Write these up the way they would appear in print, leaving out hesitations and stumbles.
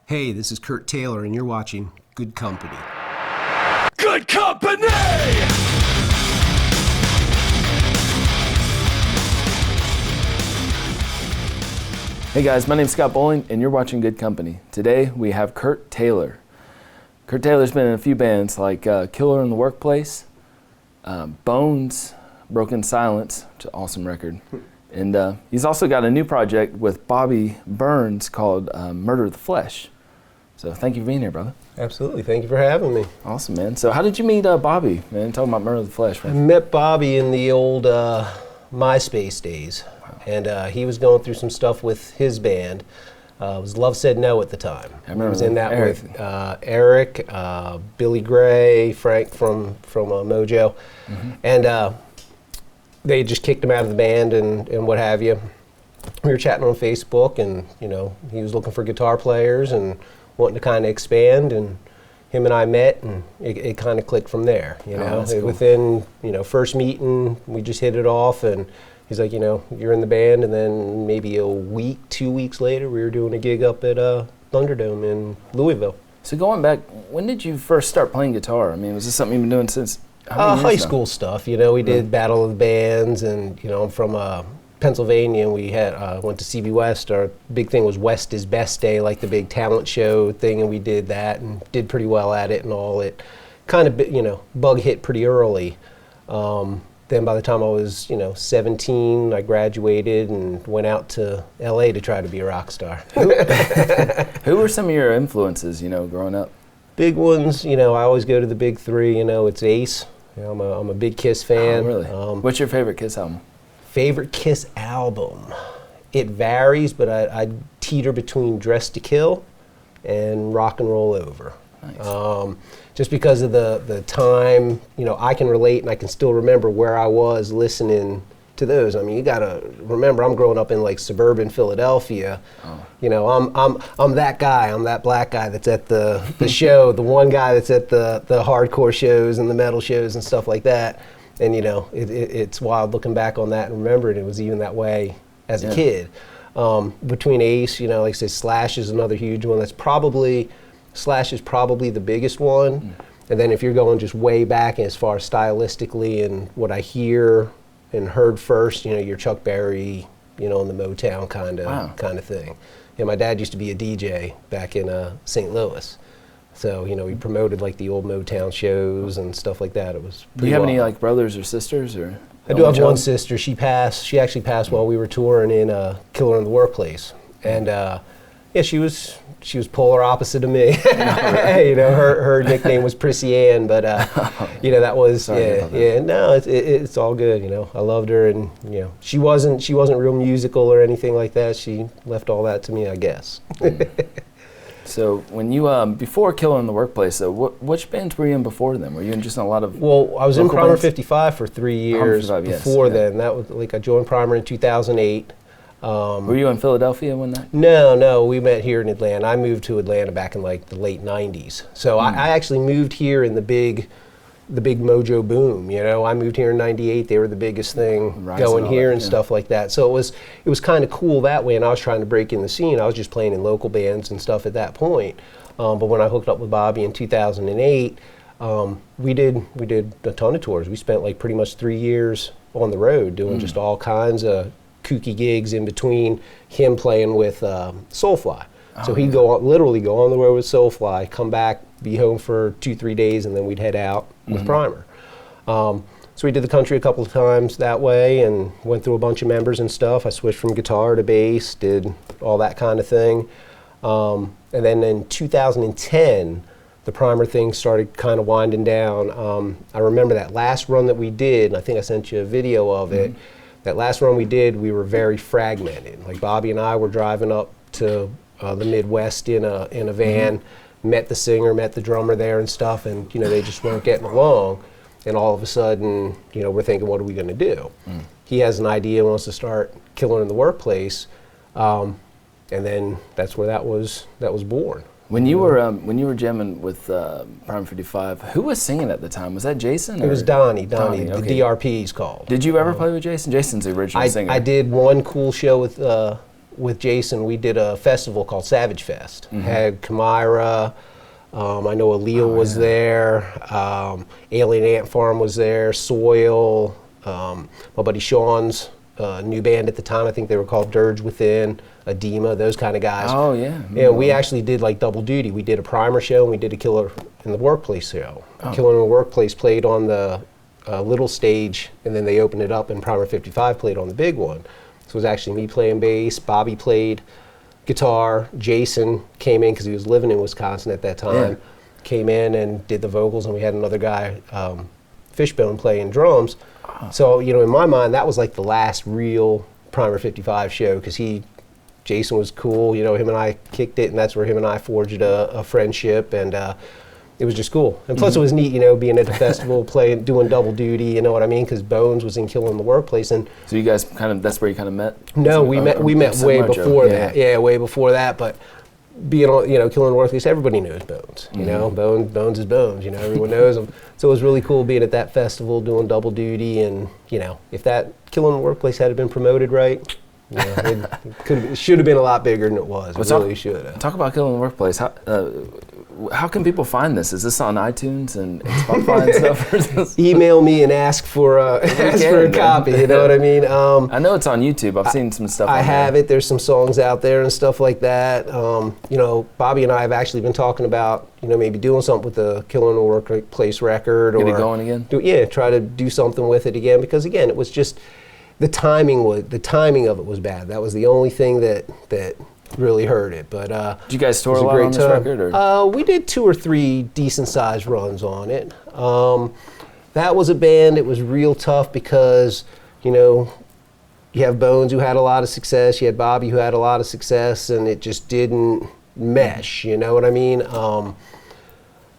Hey, this is Curt Taylor, and you're watching Good Company. Good Company! Hey guys, my name's Scott Bowling, and you're watching Good Company. Today we have Curt Taylor. Curt Taylor's been in a few bands like Killer in the Workplace, Bones, Broken Silence, which is an awesome record. And he's also got a new project with Bobby Burns called Murder of the Flesh. So thank you for being here, brother. Absolutely. Thank you for having me. Awesome, man. So how did you meet Bobby, man? Talking about Murder of the Flesh. I met Bobby in the old MySpace days. Wow. And he was going through some stuff with his band. It was Love Said No at the time. I remember he was in that Eric. with Eric, Billy Gray, Frank from Mojo. Mm-hmm. And they just kicked him out of the band and what have you. We were chatting on Facebook, and he was looking for guitar players and wanting to kind of expand, and him and I met, and it kind of clicked from there. Cool. Within first meeting, we just hit it off, and he's like, you're in the band, and then maybe a week, 2 weeks later, we were doing a gig up at Thunderdome in Louisville. So going back, when did you first start playing guitar? I mean, was this something you've been doing since how many high years now? school stuff. We did Battle of the Bands, and I'm from Pennsylvania, and we had went to CB West. Our big thing was West is Best Day, like the big talent show thing, and we did that and did pretty well at it and all. It kind of bug hit pretty early. Then by the time I was 17, I graduated and went out to LA to try to be a rock star. Who were some of your influences, growing up? Big ones, I always go to the big three. It's Ace. I'm a big Kiss fan. Oh, really? What's your favorite Kiss album? Favorite Kiss album? It varies, but I teeter between Dress to Kill and Rock and Roll Over. Nice. Just because of the time, I can relate, and I can still remember where I was listening to those. I mean, you gotta remember, I'm growing up in like suburban Philadelphia. Oh. I'm that guy. I'm that black guy that's at the show, the one guy that's at the hardcore shows and the metal shows and stuff like that. And it's wild looking back on that and remembering it was even that way as a kid. Between Ace, like I said, Slash is another huge one. Slash is probably the biggest one. Mm. And then if you're going just way back as far as stylistically and what I hear and heard first, your Chuck Berry, in the Motown kind of thing. My dad used to be a DJ back in St. Louis. So, he promoted like the old Motown shows and stuff like that. It was pretty Do you have wild. any like brothers or sisters or? I do have one sister. She actually passed while we were touring in Killer in the Workplace. And she was polar opposite of me. Her nickname was Prissy Ann, but that was Sorry about that. No, it's all good. I loved her, and she wasn't real musical or anything like that. She left all that to me, I guess. So when you before Killer in the Workplace, which bands were you in before then? Were you in just a lot of? Well, I was in Primer bands? 55 for 3 years 55, before yes, then. That was like I joined Primer in 2008. Were you in Philadelphia when that? No, we met here in Atlanta. I moved to Atlanta back in like the late 90s. So I actually moved here in the big Mojo boom. I moved here in 98. They were the biggest thing going here and stuff like that. So it was kind of cool that way, and I was trying to break in the scene. I was just playing in local bands and stuff at that point. But when I hooked up with Bobby in 2008, we did a ton of tours. We spent like pretty much 3 years on the road doing just all kinds of kooky gigs in between him playing with Soulfly. So he'd literally go on the road with Soulfly, come back, be home for 2-3 days, and then we'd head out with Primer. So we did the country a couple of times that way and went through a bunch of members and stuff. I switched from guitar to bass, did all that kind of thing. And then in 2010, the Primer thing started kind of winding down. I remember that last run that we did, and I think I sent you a video of it. That last run we did, we were very fragmented. Like Bobby and I were driving up to the Midwest in a van, met the singer, met the drummer there and stuff, and they just weren't getting along. And all of a sudden, we're thinking, what are we going to do? He has an idea, wants to start Killer in the Workplace, and then that's where that was born. When you were jamming with Prime 55, who was singing at the time? Was that Jason? It was Donnie, okay. the DRP he's called. Did you ever play with Jason? Jason's the original singer. I did one cool show with with Jason, we did a festival called Savage Fest. Had Kamira, I know Allele was there, Alien Ant Farm was there, Soil, my buddy Sean's new band at the time, I think they were called Dirge Within, Edema, those kind of guys. Oh, yeah. Yeah, we actually did like double duty. We did a Primer show and we did a Killer in the Workplace show. Killer in the Workplace played on the little stage, and then they opened it up, and Primer 55 played on the big one. So it was actually me playing bass, Bobby played guitar, Jason came in because he was living in Wisconsin at that time, came in and did the vocals, and we had another guy, Fishbone, playing drums. So, you know, in my mind, that was like the last real Primer 55 show, because Jason was cool, you know, him and I kicked it, and that's where him and I forged a friendship, and it was just cool. And plus it was neat, you know, being at the festival, doing double duty, you know what I mean? Because Bones was in Killing the Workplace. And so you guys that's where you kind of met? No, we met way before that. Yeah, way before that. But being on, you know, Killing the Workplace, everybody knows Bones. You know, Bones is Bones. You know, everyone knows him. So it was really cool being at that festival, doing double duty. And, you know, if that Killing the Workplace had been promoted right, you know, it should have been a lot bigger than it was. It really should have. Talk about Killing the Workplace. How can people find this? Is this on iTunes and Spotify and stuff? Or is this... Email me and ask for a copy. You know what I mean? I know it's on YouTube. I've seen some stuff. I have it. There's some songs out there and stuff like that. You know, Bobby and I have actually been talking about, you know, maybe doing something with the Killing the Workplace record, or get it going again. Try to do something with it again, because again, it was just the timing of it was bad. That was the only thing that really hurt it. But did you guys tour a lot on this record? Or? We did 2 or 3 decent sized runs on it. That was a band. It was real tough because, you know, you have Bones who had a lot of success, you had Bobby who had a lot of success, and it just didn't mesh. You know what I mean?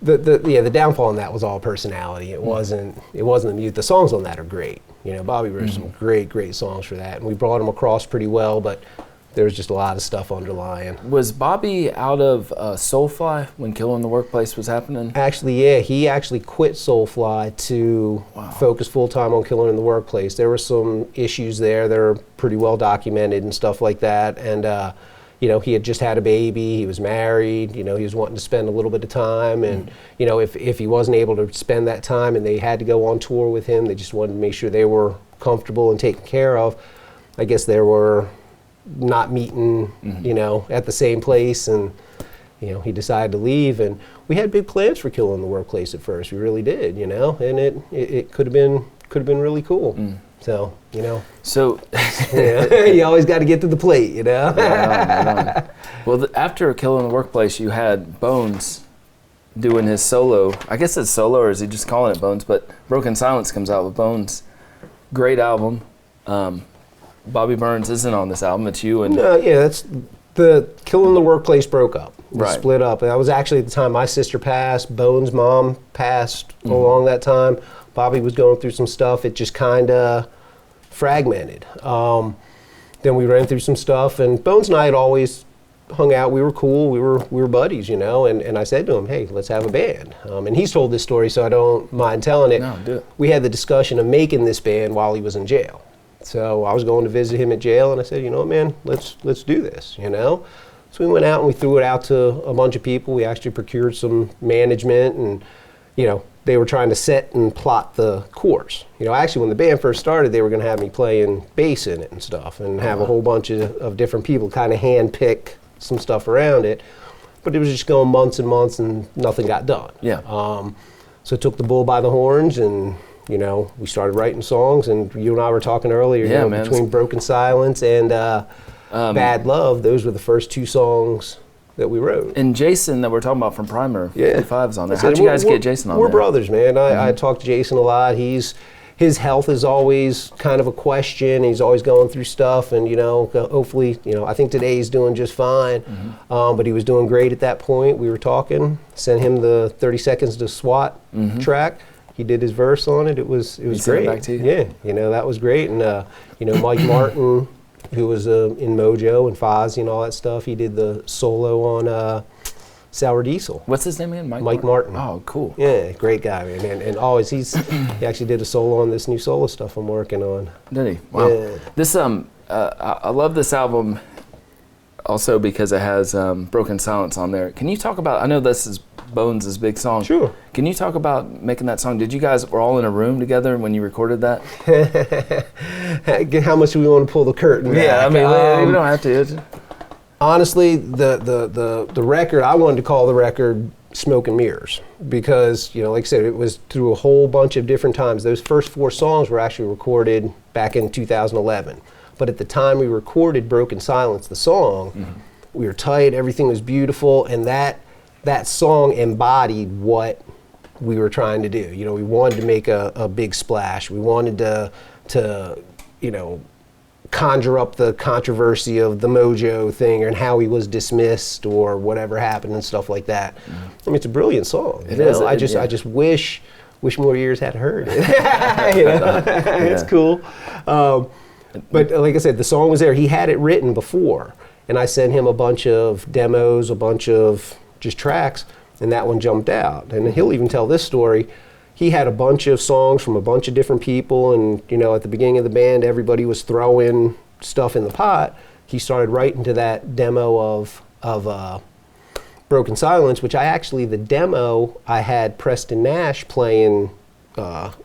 The downfall in that was all personality. It wasn't the mute. The songs on that are great. You know, Bobby wrote some great songs for that, and we brought them across pretty well, but there was just a lot of stuff underlying. Was Bobby out of Soulfly when Killing the Workplace was happening? Actually, yeah, he actually quit Soulfly to focus full-time on Killing in the Workplace. There were some issues there that are pretty well documented and stuff like that, and you know, he had just had a baby, he was married, you know, he was wanting to spend a little bit of time, and you know, if he wasn't able to spend that time and they had to go on tour with him, they just wanted to make sure they were comfortable and taken care of. I guess there were not meeting, you know, at the same place, and you know, he decided to leave, and we had big plans for Killing the Workplace at first. We really did, you know, and it could have been really cool. So, you know, you always got to get to the plate, you know. Right on. Well, after Killing the Workplace, you had Bones doing his solo. I guess it's solo, or is he just calling it Bones? But Broken Silence comes out with Bones. Great album. Bobby Burns isn't on this album. It's you and. That's the Killing the Workplace broke up. We Right. split up. That was actually at the time my sister passed. Bones' mom passed along that time. Bobby was going through some stuff. It just kind of fragmented. Then we ran through some stuff, and Bones and I had always hung out. We were cool. We were buddies, you know. And I said to him, "Hey, let's have a band." And he's told this story, so I don't mind telling it. No, do it. We had the discussion of making this band while he was in jail. So I was going to visit him at jail, and I said, "You know what, man? Let's do this." You know. So we went out and we threw it out to a bunch of people. We actually procured some management, and you know, they were trying to set and plot the course. You know, actually when the band first started, they were going to have me playing bass in it and stuff, and have a whole bunch of different people kind of hand pick some stuff around it. But it was just going months and months, and nothing got done. Yeah. So I took the bull by the horns, and you know, we started writing songs. And you and I were talking earlier, you know, between Broken Silence and Bad Love, those were the first 2 songs that we wrote. And Jason, that we're talking about from Primer, 55's on there. How'd you guys get Jason on there? We're brothers, man. I talk to Jason a lot. His health is always kind of a question. He's always going through stuff, and you know, hopefully, you know, I think today he's doing just fine. But he was doing great at that point. We were talking. Sent him the 30 Seconds to SWAT track. He did his verse on it. It was great. Sent it back to you? Yeah, you know, that was great. And you know, Mike Martin, who was in Mojo and Fozzy and all that stuff, he did the solo on Sour Diesel. What's his name again? Mike Martin. Oh, cool. Yeah, great guy, man. And always he actually did a solo on this new solo stuff I'm working on. Did he? Wow. Yeah. This I love this album. also because it has Broken Silence on there. Can you talk about, I know this is Bones' big song. Sure. Can you talk about making that song? Did you guys were all in a room together when you recorded that? How much do we want to pull the curtain back? Yeah, I mean, we don't have to. Honestly, the record, I wanted to call the record Smoke and Mirrors because, like I said, it was through a whole bunch of different times. Those first 4 songs were actually recorded back in 2011. But at the time we recorded Broken Silence, the song, we were tight, everything was beautiful, and that song embodied what we were trying to do. We wanted to make a big splash. We wanted to conjure up the controversy of the Mojo thing and how he was dismissed or whatever happened and stuff like that. I mean, it's a brilliant song. It is. I just wish more ears had heard it. It's cool. But like I said, the song was there. He had it written before, and I sent him a bunch of demos, a bunch of just tracks, and that one jumped out. And he'll even tell this story. He had a bunch of songs from a bunch of different people, and at the beginning of the band, everybody was throwing stuff in the pot. He started writing to that demo of Broken Silence, which the demo I had Preston Nash playing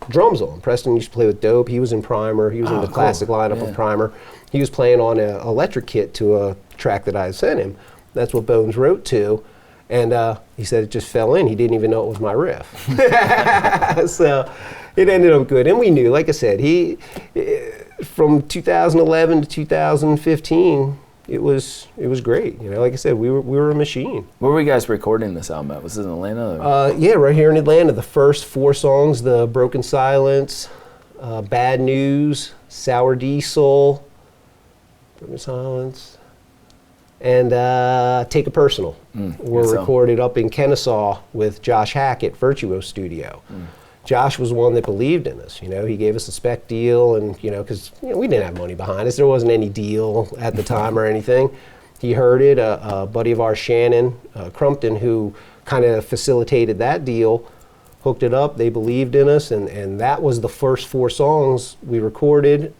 drums on. Preston used to play with Dope. He was in Primer. He was in the classic lineup of Primer. He was playing on an electric kit to a track that I had sent him. That's what Bones wrote to. And he said it just fell in. He didn't even know it was my riff. So it ended up good. And we knew, like I said, from 2011 to 2015, it was great. Like I said, we were a machine. Where were you guys recording this album at? Was it in Atlanta? Or? Yeah, right here in Atlanta. The first 4 songs, the Broken Silence, Bad News, Sour Diesel, Broken Silence, and Take It Personal were recorded up in Kennesaw with Josh Hackett, Virtuo Studio. Josh was one that believed in us. He gave us a spec deal, and because we didn't have money behind us. There wasn't any deal at the time or anything. He heard it. A buddy of ours, Shannon Crumpton, who kind of facilitated that deal, hooked it up. They believed in us, and that was the first 4 songs we recorded.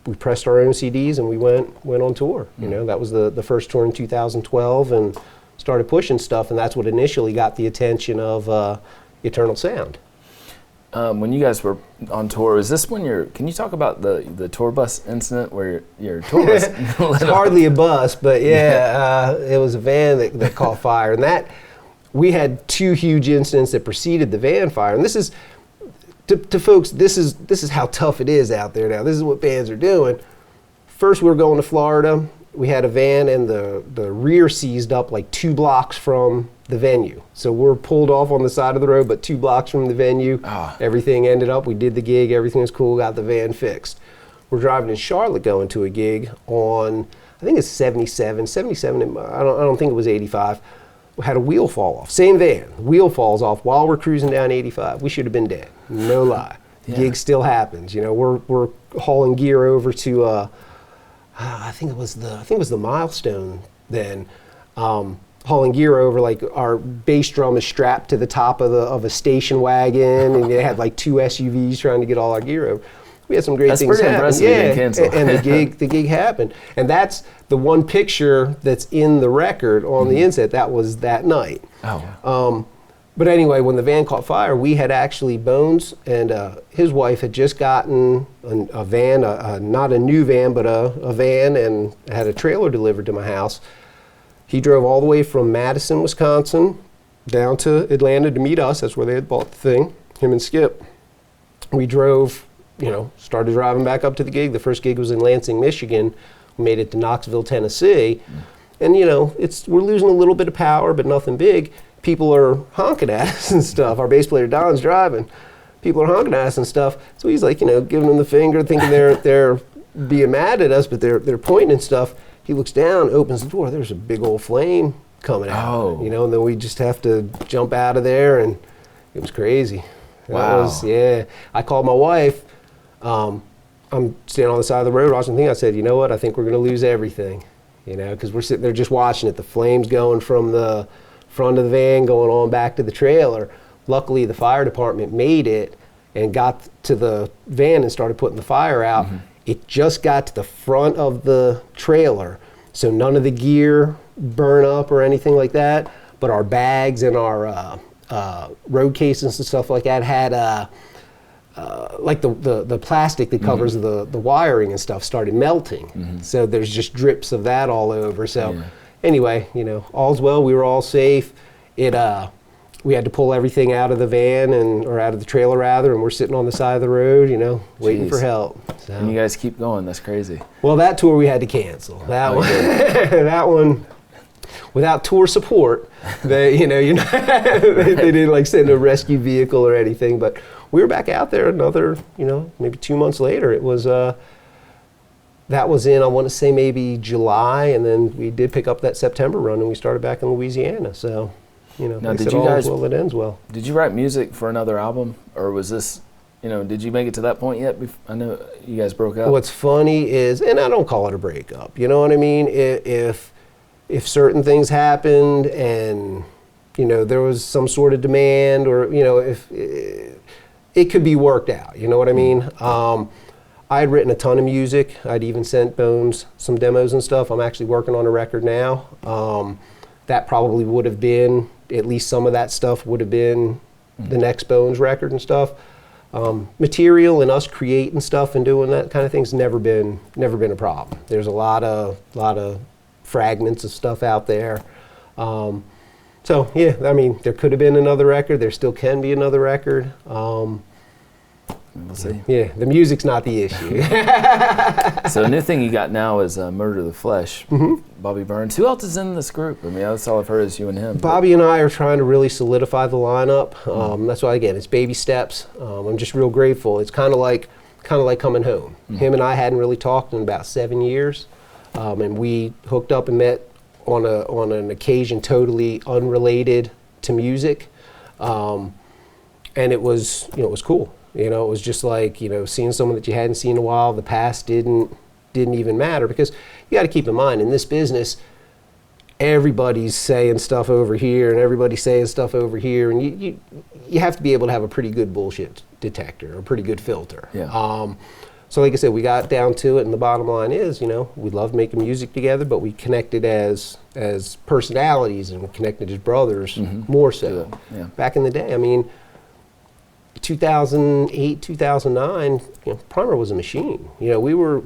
We pressed our own CDs, and we went on tour. That was the first tour in 2012, and started pushing stuff, and that's what initially got the attention of Eternal Sound. When you guys were on tour, is this when can you talk about the tour bus incident where your tour bus It's hardly a bus, but it was a van that caught fire. And that, we had 2 huge incidents that preceded the van fire. And this is, to folks, this is how tough it is out there now. This is what bands are doing. First, we were going to Florida. We had a van, and the rear seized up like 2 blocks from the venue. So we're pulled off on the side of the road, but 2 blocks from the venue. Everything ended up, we did the gig, everything was cool, got the van fixed. We're driving in Charlotte going to a gig on, I think it's 77, I don't think it was 85. We had a wheel fall off. Same van, wheel falls off while we're cruising down 85. We should have been dead, no lie. Gig still happens. We're hauling gear over to I think it was the Milestone then. Hauling gear over, like our bass drum is strapped to the top of a station wagon, and they had like 2 SUVs trying to get all our gear over. We had some great things happen. That's pretty impressive. And the gig happened, and that's the one picture that's in the record on the inset. That was that night. But anyway, when the van caught fire, we had actually, Bones and his wife had just gotten a van, not a new van, but a van, and had a trailer delivered to my house. He drove all the way from Madison, Wisconsin, down to Atlanta to meet us. That's where they had bought the thing, him and Skip. We drove, started driving back up to the gig. The first gig was in Lansing, Michigan. We made it to Knoxville, Tennessee. And, we're losing a little bit of power, but nothing big. People are honking at us and stuff. Our bass player, Don's driving. People are honking at us and stuff. So he's like, giving them the finger, thinking they're being mad at us, but they're pointing and stuff. He looks down, opens the door. There's a big old flame coming out. And then we just have to jump out of there, and it was crazy. Wow. I called my wife. I'm standing on the side of the road watching the thing. I said, you know what? I think we're going to lose everything. Because we're sitting there just watching it. The flames going from the front of the van going on back to the trailer. Luckily, the fire department made it and got to the van and started putting the fire out. It just got to the front of the trailer, so none of the gear burn up or anything like that. But our bags and our road cases and stuff like that had like the plastic that covers the wiring and stuff started melting. So there's just drips of that all over. So anyway, you know, all's well. We were all safe. We had to pull everything out of the van or out of the trailer rather, and we're sitting on the side of the road, you know, waiting for help. So. And you guys keep going. That's crazy. Well, that tour we had to cancel. That one, that one, without tour support, they, you know, they didn't like send a rescue vehicle or anything. But we were back out there another, you know, maybe 2 months later. It was that was in, I want to say maybe July, and then we did pick up that September run, and we started back in Louisiana. So. You know, now, did you guys? Well, it ends well. Did you write music for another album, or was this? You know, did you make it to that point yet? I know you guys broke up. What's funny is, and I don't call it a breakup. You know what I mean? If certain things happened, and you know there was some sort of demand, or you know if it could be worked out. You know what I mean? I had written a ton of music. I'd even sent Bones some demos and stuff. I'm actually working on a record now. That probably would have been, at least some of that stuff would have been the next Bones record and stuff. Material and us creating stuff and doing that kind of thing's never been a problem. There's a lot of fragments of stuff out there. So yeah, I mean, there could have been another record. There still can be another record. We'll see. Yeah, the music's not the issue. So the new thing you got now is Murder the Flesh. Bobby Burns. Who else is in this group? I mean, that's all I've heard is you and him. Bobby and I are trying to really solidify the lineup. That's why, again, it's baby steps. I'm just real grateful. It's kind of like coming home. Him and I hadn't really talked in about 7 years, and we hooked up and met on an occasion totally unrelated to music, and it was cool. You know, it was just like, you know, seeing someone that you hadn't seen in a while. The past didn't even matter, because you got to keep in mind, in this business, everybody's saying stuff over here and everybody's saying stuff over here, and you have to be able to have a pretty good bullshit detector, a pretty good filter. Yeah. So like I said, we got down to it, and the bottom line is, you know, we love making music together, but we connected as personalities, and we connected as brothers more so. Yeah. Back in the day, I mean, 2008, 2009, you know, Primer was a machine. You know, we were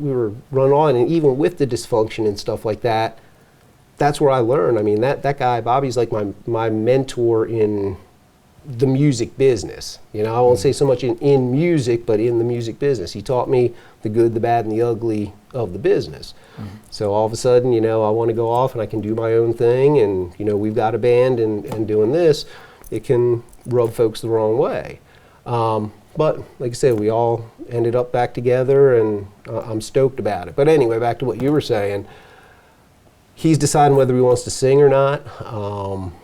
run on, and even with the dysfunction and stuff like that, that's where I learned. I mean, that guy, Bobby's like my mentor in the music business. You know, I won't say so much in music, but in the music business. He taught me the good, the bad, and the ugly of the business. So all of a sudden, you know, I want to go off and I can do my own thing, and, you know, we've got a band and doing this, it can rub folks the wrong way. But like I said, we all ended up back together, and I'm stoked about it. But anyway, back to what you were saying. He's deciding whether he wants to sing or not.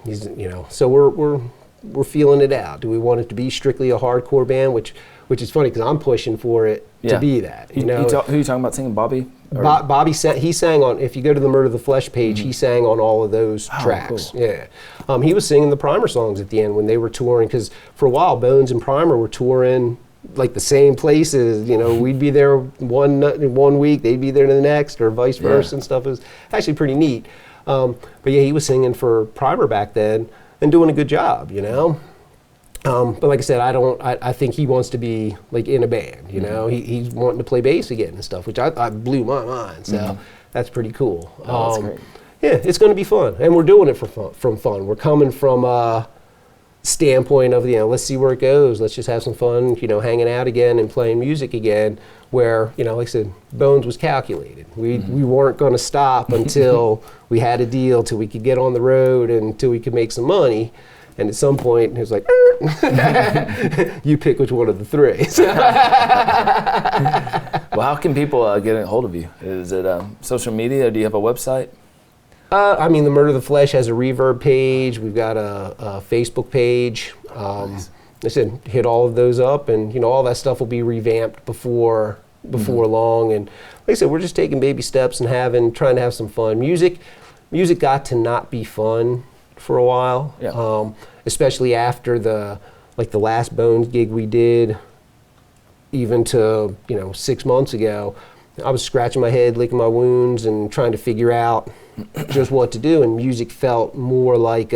He's, you know, so we're feeling it out. Do we want it to be strictly a hardcore band, which is funny because I'm pushing for it to be that. You know, who are you talking about singing, Bobby? Bobby he sang on. If you go to the Murder the Flesh page, he sang on all of those tracks. Cool. Yeah, he was singing the Primer songs at the end when they were touring, because for a while Bones and Primer were touring like the same places. You know, we'd be there one week, they'd be there the next, or vice versa and stuff. It was actually pretty neat. But yeah, he was singing for Primer back then and doing a good job. You know. But like I said, I think he wants to be like in a band, you know. He's wanting to play bass again and stuff, which I blew my mind. So that's pretty cool. That's great. Yeah, it's going to be fun, and we're doing it from fun. We're coming from a standpoint of, you know, let's see where it goes. Let's just have some fun, you know, hanging out again and playing music again. Where, you know, like I said, Bones was calculated. We weren't going to stop until we had a deal, till we could get on the road, and until we could make some money. And at some point, he was like, you pick which one of the three. Well, how can people get a hold of you? Is it social media, or do you have a website? I mean, the Murder the Flesh has a Reverb page. We've got a Facebook page. Nice. I said, hit all of those up, and, you know, all that stuff will be revamped before long. And like I said, we're just taking baby steps and trying to have some fun. Music got to not be fun for a while, especially after the last Bones gig we did, even to, you know, 6 months ago. I was scratching my head, licking my wounds, and trying to figure out just what to do. And music felt more like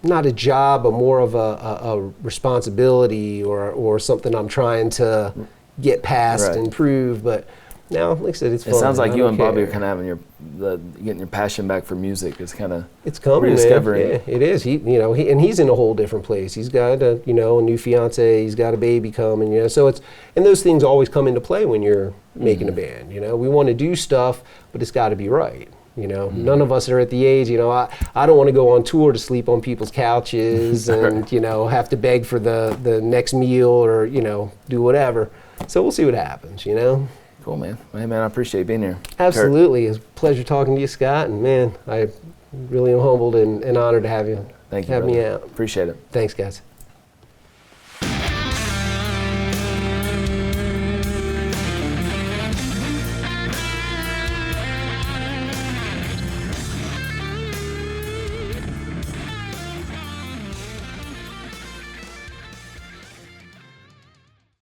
not a job, but more of a responsibility or something I'm trying to get past and prove. But now, like I said, it's fun. It sounds like you and Bobby are care. kind of having getting your passion back for music. It's kind of coming, rediscovering. man. Yeah, it is. He's in a whole different place. He's got a new fiance. He's got a baby coming. So and those things always come into play when you're making a band. We want to do stuff, but it's got to be right. None of us are at the age. I don't want to go on tour to sleep on people's couches and have to beg for the next meal or do whatever. So we'll see what happens. Cool, man. Hey, man, I appreciate being here. Absolutely. It's a pleasure talking to you, Scott. And, man, I really am humbled and honored to have you Thank you, have brother. me out. Appreciate it. Thanks, guys.